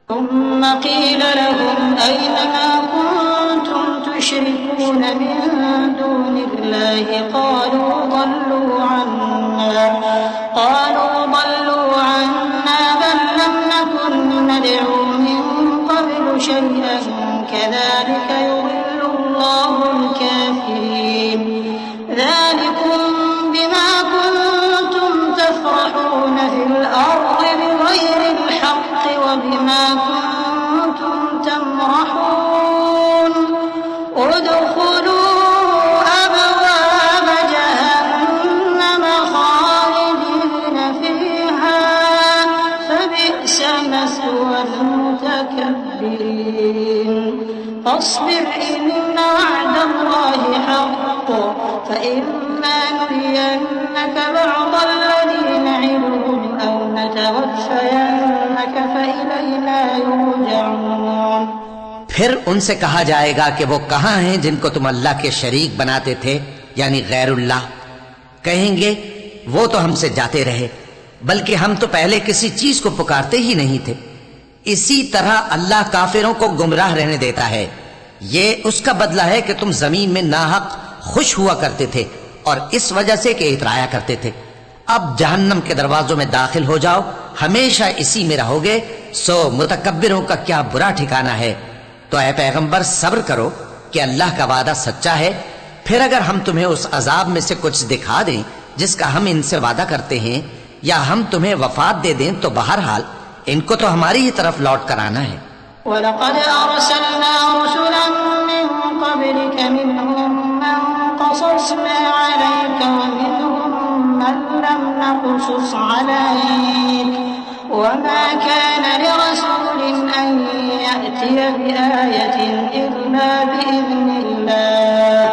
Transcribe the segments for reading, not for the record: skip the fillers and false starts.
ثم قيل لهم أين ما كنتم تشركون من دون الله قالوا ضلوا عنا بل لم نكن ندعو من قبل شيئا كذلك يضل الله الكافرين ذلكم بما كنتم تفرحون في الأرض بغير الحق وبما كنتم تمرحون ادخلوا أبواب جهنم خالدين فيها فبئس مثوى المتكبرين فاصبر إن وعد الله حق فإما نرينك بعض الذي نعدهم أو نتوفينك فإلينا يرجعون। फिर उनसे कहा जाएगा कि वो कहाँ हैं जिनको तुम अल्लाह के शरीक बनाते थे, यानी गैरुल्लाह। कहेंगे वो तो हमसे जाते रहे, बल्कि हम तो पहले किसी चीज को पुकारते ही नहीं थे। इसी तरह अल्लाह काफिरों को गुमराह रहने देता है। ये उसका बदला है कि तुम जमीन में नाहक खुश हुआ करते थे और इस वजह से कि इतराया करते थे। अब जहन्नम के दरवाजों में दाखिल हो जाओ, हमेशा इसी में रहोगे। सो मुतकब्बिरों का क्या बुरा ठिकाना है। तो ऐ पैगंबर सब्र करो कि अल्लाह का वादा सच्चा है। फिर अगर हम तुम्हें उस अजाब में से कुछ दिखा दें जिसका हम इनसे वादा करते हैं, या हम तुम्हें वफात दे दें, तो बहरहाल इनको तो हमारी ही तरफ लौट कर आना है। वलक़द अरसलना रुसुलन मिन क़ब्लिक मिनहुम मन क़ससना अलैक व मिनहुम मन लम नक़सुस अलैक वमा कान लिरसूलिन अन यअतिय बिआयतिन इल्ला बिइज़्निल्लाह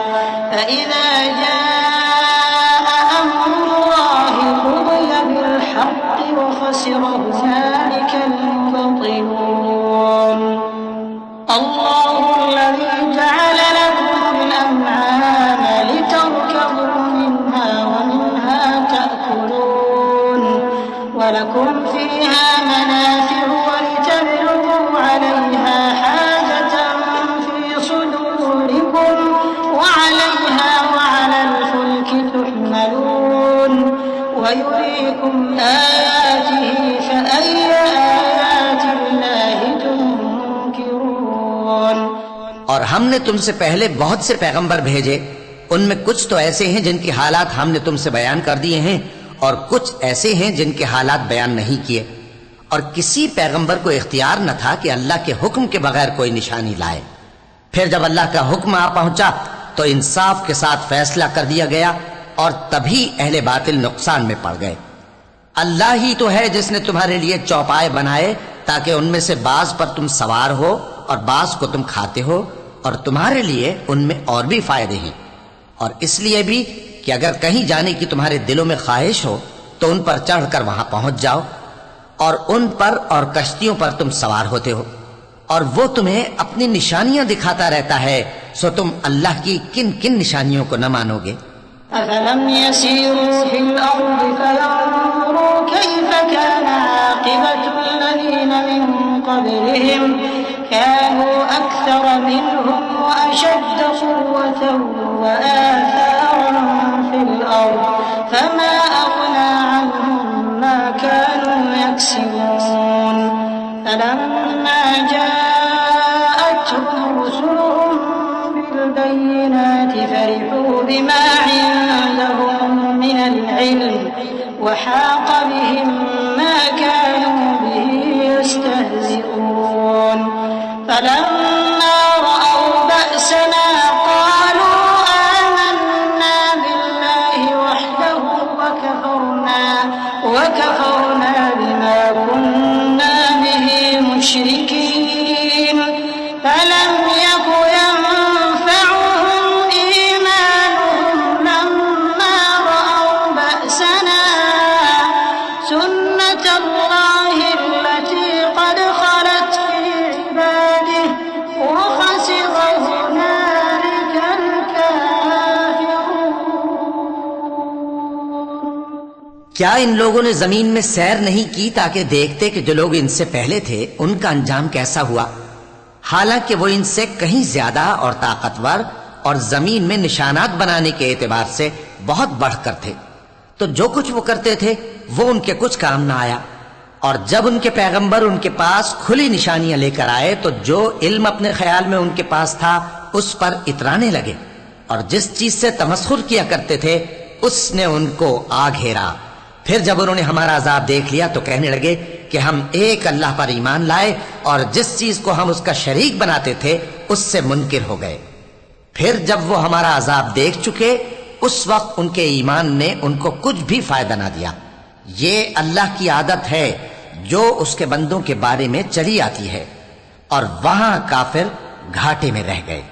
फ़इज़ा जाअ अम्रुल्लाहि क़ुदिय बिल्हक़्क़ि व ख़सिर हुनालिक المبطلون الله الذي جعل لكم الأنعام لتركبوا منها ومنها تأكلون ولكم فيها منافع ولتبلغوا عليها حاجة في صدوركم وعليها وعلى الفلك تحملون ويريكم آياته فأي آيات الله تنكرون। और हमने तुमसे पहले बहुत से पैगंबर भेजे, उनमें कुछ तो ऐसे हैं जिनकी हालात हमने तुमसे बयान कर दिए हैं और कुछ ऐसे हैं जिनके हालात बयान नहीं किए। और किसी पैगंबर को इख्तियार न था कि अल्लाह के हुक्म के बगैर कोई निशानी लाए। फिर जब अल्लाह का हुक्म आ पहुंचा तो इंसाफ के साथ फैसला कर दिया गया और तभी अहले बातिल नुकसान में पड़ गए। अल्लाह ही तो है जिसने तुम्हारे लिए चौपाए बनाए ताकि उनमें से बाज पर तुम सवार हो और बाज को तुम खाते हो, और तुम्हारे लिए उनमें और भी फायदे हैं। और इसलिए भी कि अगर कहीं जाने की तुम्हारे दिलों में ख्वाहिश हो तो उन पर चढ़कर वहां पहुंच जाओ, और उन पर और कश्तियों पर तुम सवार होते हो, और वो तुम्हें अपनी निशानियां दिखाता रहता है। सो तुम अल्लाह की किन किन निशानियों को न मानोगे। अफलम यसीरू फिल अर्दि फयंज़ुरू कैफ़ कान आक़िबतुल्लज़ीना मिन क़ब्लिहिम कानू अक्सर मिनहुम व अशद्द क़ुव्वतन व आथारन फिल अर्दि फमा अग़ना अन्हुम मा कानू यक्सिबून फलम्मा जाअतहुम रुसुलुहुम बिल-बय्यिनाति फरिहू बिमा من العلم وحاق بهم ما كانوا به يستهزئون فلما رأوا بأسنا قالوا آمنا بالله وحده وكفرنا بما كنا به مشركين فلم يك क्या इन लोगों ने जमीन में सैर नहीं की ताकि देखते कि जो लोग इनसे पहले थे उनका अंजाम कैसा हुआ, हालांकि वो इनसे कहीं ज्यादा और ताकतवर और जमीन में निशानात बनाने के एतबार से बहुत बढ़कर थे। तो जो कुछ वो करते थे वो उनके कुछ काम ना आया। और जब उनके पैगंबर उनके पास खुली निशानियां लेकर आए तो जो इल्म अपने ख्याल में उनके पास था उस पर इतराने लगे, और जिस चीज से तमस्खुर किया करते थे उसने उनको आ घेरा। फिर जब उन्होंने हमारा अजाब देख लिया तो कहने लगे कि हम एक अल्लाह पर ईमान लाए और जिस चीज को हम उसका शरीक बनाते थे उससे मुनकिर हो गए। फिर जब वो हमारा अजाब देख चुके उस वक्त उनके ईमान ने उनको कुछ भी फायदा ना दिया। ये अल्लाह की आदत है जो उसके बंदों के बारे में चली आती है, और वहां काफिर घाटे में रह गए।